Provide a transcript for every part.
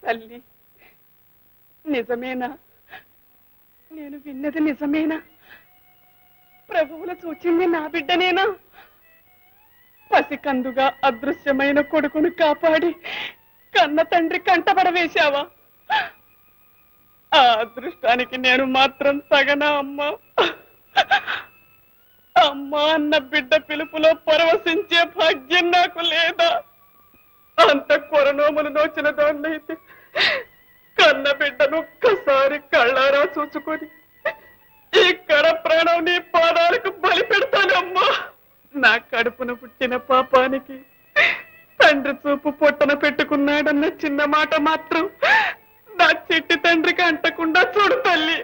తల్లి, నిజమేనా? నేను విన్నది నిజమేనా? ప్రభువులు సూచింది నా బిడ్డనేనా? పసికందుగా అదృశ్యమైన కొడుకును కాపాడి కన్న తండ్రి కంటపడవేశావా? ఆ అదృష్టానికి నేను మాత్రం తగనా అమ్మా? అమ్మా అన్న బిడ్డ పిలుపులో పరవశించే భాగ్యం నాకు లేదా? అంత కొరనోములు నోచిన దాన్నైతే కన్న బిడ్డను ఒక్కసారి కళ్ళారా చూసుకొని ఇక్కడ ప్రాణం నీ పాదాలకు బలి పెడతానమ్మా. నా కడుపున పుట్టిన పాపానికి తండ్రి చూపు పొట్టన పెట్టుకున్నాడన్న చిన్న మాట మాత్రం నా చిట్టి తండ్రికి అంటకుండా చూడు తల్లి.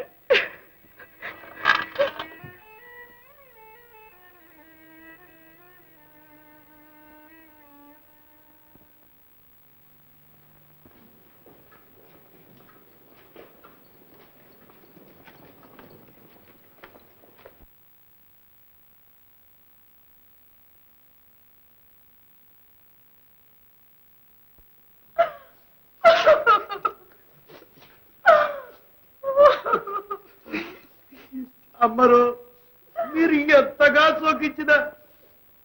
అమ్మరు, మీరు ఎంతగా సోకించిన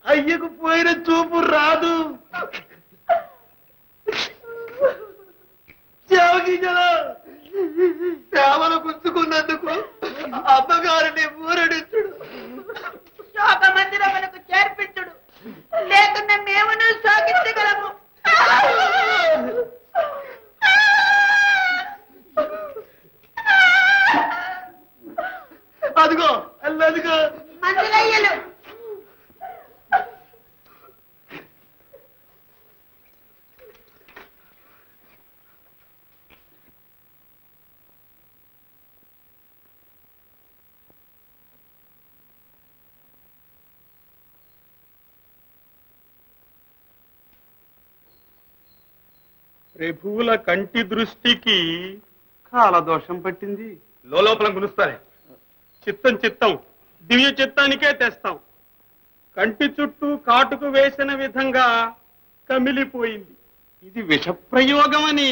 అయ్యకు పోయిన చూపు రాదు. సేవలు గుంచుకున్నందుకు అమ్మగారిని ఊరడించుడు, శోక మందిరములకు చేర్పించుడు, లేకున్నా మేమును శోకించగలము. అదిగో అదిగో మందులయ్యలు. ప్రభువుల కంటి దృష్టికి కాలదోషం పట్టింది. లోపల గులుస్తారే. చిత్తం చిత్తం దివ్య చిత్తానికే తెస్తాం. కంటి చుట్టూ కాటుకు వేసిన విధంగా కమిలిపోయింది. ఇది విషప్రయోగమని.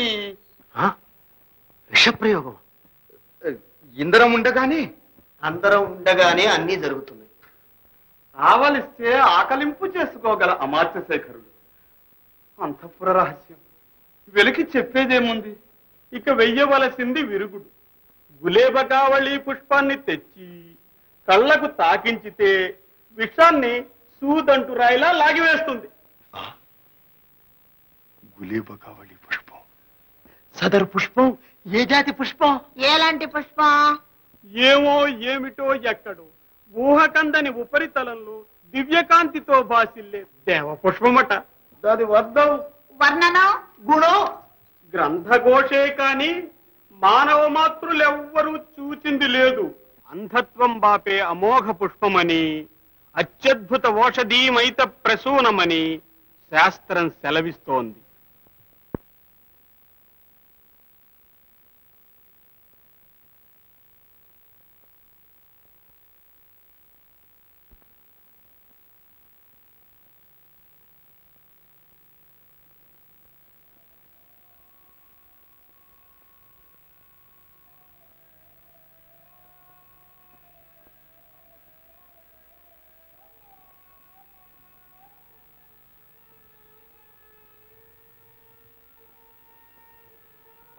విషప్రయోగం? ఇందరం ఉండగానే అన్నీ జరుగుతున్నాయి. ఆవలిస్తే ఆకలింపు చేసుకోగల అమాత్య శేఖరుడు. అంతఃపుర రహస్యం వెలికి చెప్పేదేముంది? ఇక వెయ్యవలసింది విరుగుడు. గులేబకావళి పుష్పాన్ని తెచ్చి కళ్ళకు తాకించితే విషాన్ని సూదంటు రాయిలా లాగివేస్తుంది. గులేబకావళి పుష్పం? సదరు పుష్పం ఏ జాతి పుష్పం? ఎలాంటి పుష్పం? ఏమో ఏమిటో ఎక్కడో ఊహకందని ఉపరితలంలో దివ్యకాంతితో భాసిల్లే దేవ పుష్పమట. దాని వర్ణనం గుణం గ్రంథఘోషే కాని మానవ మాతృలెవ్వరూ చూచింది లేదు. అంధత్వం బాపే అమోఘ పుష్పమని, అత్యద్భుత ఓషధీమైత ప్రసూనమని శాస్త్రం సెలవిస్తోంది.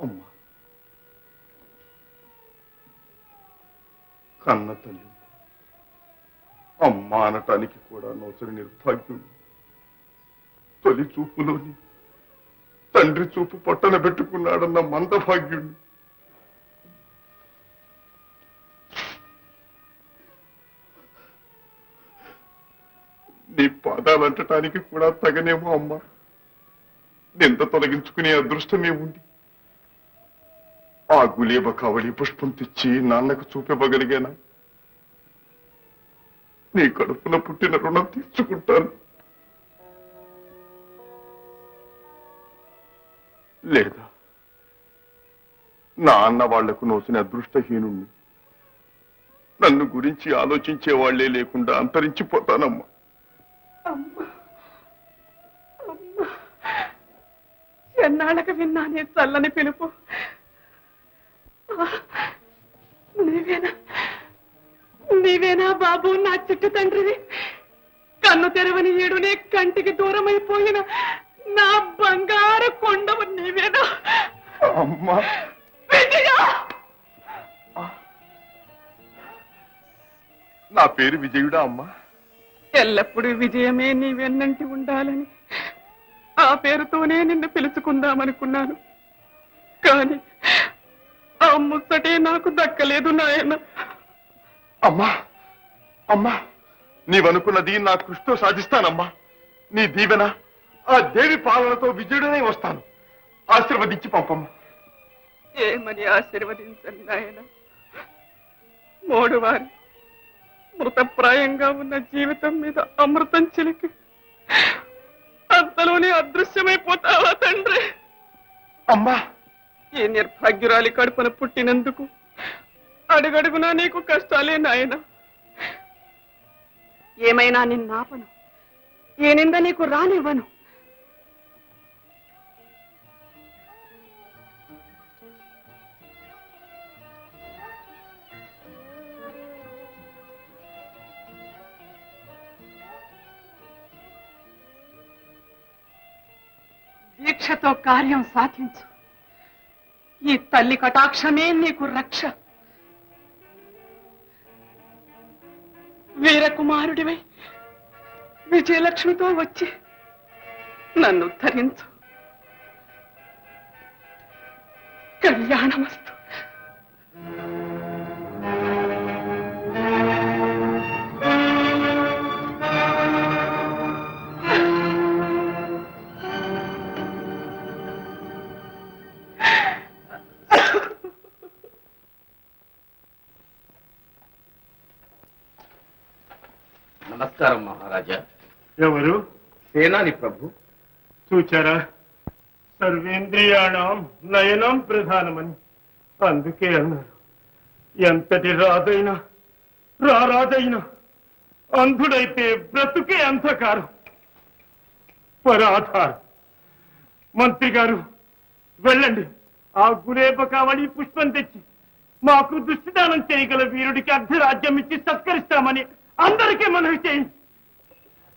అమ్మా, కన్న తల్లి అమ్మా అనటానికి కూడా నోచని నిర్భాగ్యుడు. తొలి చూపులోని తండ్రి చూపు పొట్టన పెట్టుకున్నాడన్న మందభాగ్యుడిని. నీ పాదాలంటటానికి కూడా తగనేమో అమ్మా. నింద తొలగించుకునే అదృష్టమే ఉంది. ఆ గులేబ కావలి పుష్పం తెచ్చి నాన్నకు చూపివ్వగలిగానా? నీ కడుపున పుట్టిన రుణం తీర్చుకుంటాను. లేదా నా అన్న వాళ్లకు నోసిన అదృష్టహీనుణ్ణి. నన్ను గురించి ఆలోచించే వాళ్లే లేకుండా అంతరించిపోతానమ్మా. ఎన్నాళ్ళకి విన్నానే చల్లని పిలుపు. నీవేనా నీవేనా బాబు, నా చిట్టు తండ్రివి? కన్ను తెరవని ఏడునే కంటికి దూరమైపోయిన నా బంగారు కొండవు నీవేనా? అమ్మా, విజయ! నా పేరు విజయుడా అమ్మా? ఎల్లప్పుడూ విజయమే నీ వెన్నంటి ఉండాలని ఆ పేరుతోనే నిన్ను పిలుచుకుందామనుకున్నాను. కాని ఆ ముచ్చటే నాకు దక్కలేదు నాయన. అమ్మా అమ్మా, నీవనుకున్నది నా కృషితో సాధిస్తానమ్మా. నీ దీవెన, ఆ దేవి పాలనతో విజయుడనే వస్తాను. ఆశీర్వదించి పంపమ్మా. ఏమని ఆశీర్వదించండి నాయన? మోడువారి మృతప్రాయంగా ఉన్న జీవితం మీద అమృతం చిలికి అంతలోనే అదృశ్యమైపోతావా తండ్రి? అమ్మా, ఈ నిర్భాగ్యురాలి కడుపున పుట్టినందుకు అడుగడుగునా నీకు కష్టాలే నాయన. ఏమైనా నిన్నాపను, ఏ నింద నీకు రానివ్వను. దీక్షతో కార్యం సాధించు. ఈ తల్లి కటాక్షమే నీకు రక్ష. వీరకుమారుడివై విజయలక్ష్మితో వచ్చి నన్ను ధరించు. కళ్యాణమస్తు. నమస్కారం మహారాజా. ఎవరు? సేనాని ప్రభు. చూచారా, సర్వేంద్రియాణం నయనం ప్రధానమని అందుకే అన్నారు. ఎంతటి రాజైనా రారాజైనా అంధుడైతే బ్రతుకే అంధకారం, పరాధారం. మంత్రి గారు వెళ్ళండి, ఆ గులేబకావళి పుష్పం తెచ్చి మాకు దుష్టిదానం చేయగల వీరుడికి అర్ధరాజ్యం ఇచ్చి సత్కరిస్తామని అందరికీ మనవి చేయండి.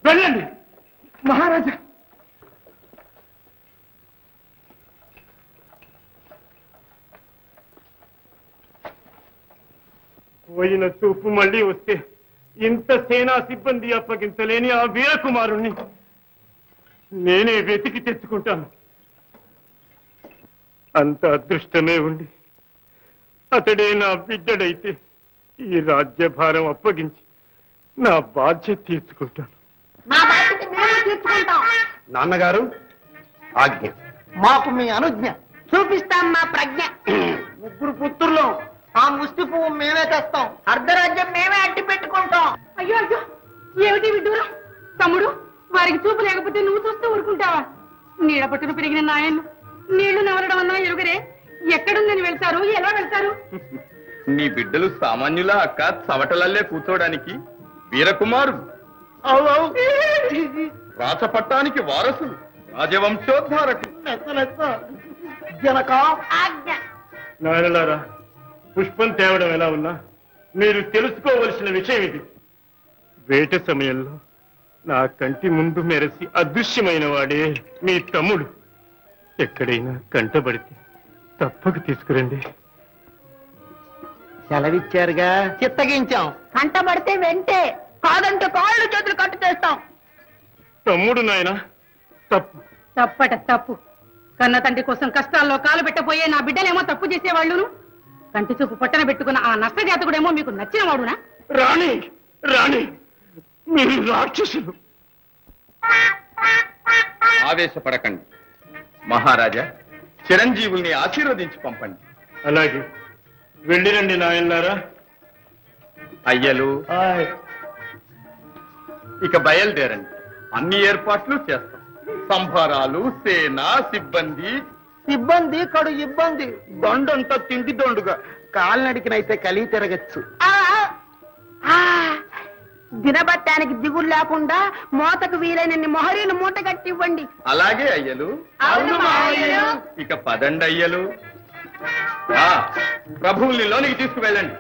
వెళ్ళండి మహారాజా. పోయిన చూపు మళ్ళీ వస్తే ఇంత సేనా సిబ్బంది అప్పగించలేని ఆ వీరకుమారుణ్ణి నేనే వెతికి తెచ్చుకుంటాను. అంత అదృష్టమే ఉండి అతడే నా బిడ్డడైతే ఈ రాజ్యభారం అప్పగించి నా బాధ్యత తీర్చుకుంటాను. మా బాధ్యత మేము తీర్చుకుంటాం. నాన్నగారు ఆజ్ఞ. మాకు మీ అనుజ్ఞ. చూపిస్తాం మా ప్రజ్ఞ. ముగ్గురు పుత్రులు, ఆ ముష్టి పువ్వు మేమే తెస్తాం. అర్ధరాజ్యం మేమే అట్టి పెట్టుకుంటాం. అయ్యో అయ్యో, ఏమిటి విడ్డూరం? తమ్ముడు, వారికి చూపు లేకపోతే నువ్వు చూస్తూ ఊరుకుంటావా? నీడ పట్టున పెరిగిన నాయన్ను నీళ్లు నవలడం అన్నా ఎరుగరే. ఎక్కడుందని వెళ్తారు, ఎలా వెళ్తారు? నీ బిడ్డలు సామాన్యులా అక్క? చవటలల్లే కూర్చోడానికి వీరకుమారుడు, రాచపట్టానికి వారసులు, రాజవంశోద్ధారకులు. జనక ఆజ్ఞ. నాయనలారా, పుష్పం తేవడం ఎలా ఉన్నా మీరు తెలుసుకోవలసిన విషయం ఇది. వేట సమయంలో నా కంటి ముందు మెరసి అదృశ్యమైన వాడే మీ తమ్ముడు. ఎక్కడైనా కంటబడితే తప్పక తీసుకురండి. సెలవిచ్చారుగా, చిత్తగించాం. కంటబడితే వెంటే, కాదంటే కాళ్ళు చేతులు కట్టు చేస్తాం. తమ్ముడు నాయన తప్పు. తప్పట తప్పు. కన్న తండ్రి కోసం కష్టాల్లో కాలు పెట్టబోయే నా బిడ్డలేమో తప్పు చేసేవాళ్ళును, కంటి చూపు పట్టన పెట్టుకున్న ఆ నష్టజాతకుడేమో మీకు నచ్చిన వాడునా? రాణి రాణి, మీరు రాక్షసులు. ఆవేశపడకండి మహారాజా. చిరంజీవుల్ని ఆశీర్వదించి పంపండి. అలాగే వెళ్ళిరండి నాయనలారా. అయ్యలు ఇక బయలుదేరండి. అన్ని ఏర్పాట్లు చేస్తాం. సంభారాలు, సేన, సిబ్బంది. సిబ్బంది కడు ఇబ్బంది. దొండంతా తిండి దొండుగా, కాలినడికినైతే కలిగి తిరగచ్చు. దినబట్టానికి దిగులు లేకుండా మోతకు వీలైనన్ని మొహరీలు మూట కట్టివ్వండి. అలాగే అయ్యలు. ఇక పదండి అయ్యలు. ప్రభువుల్ని లోనికి తీసుకువెళ్ళండి.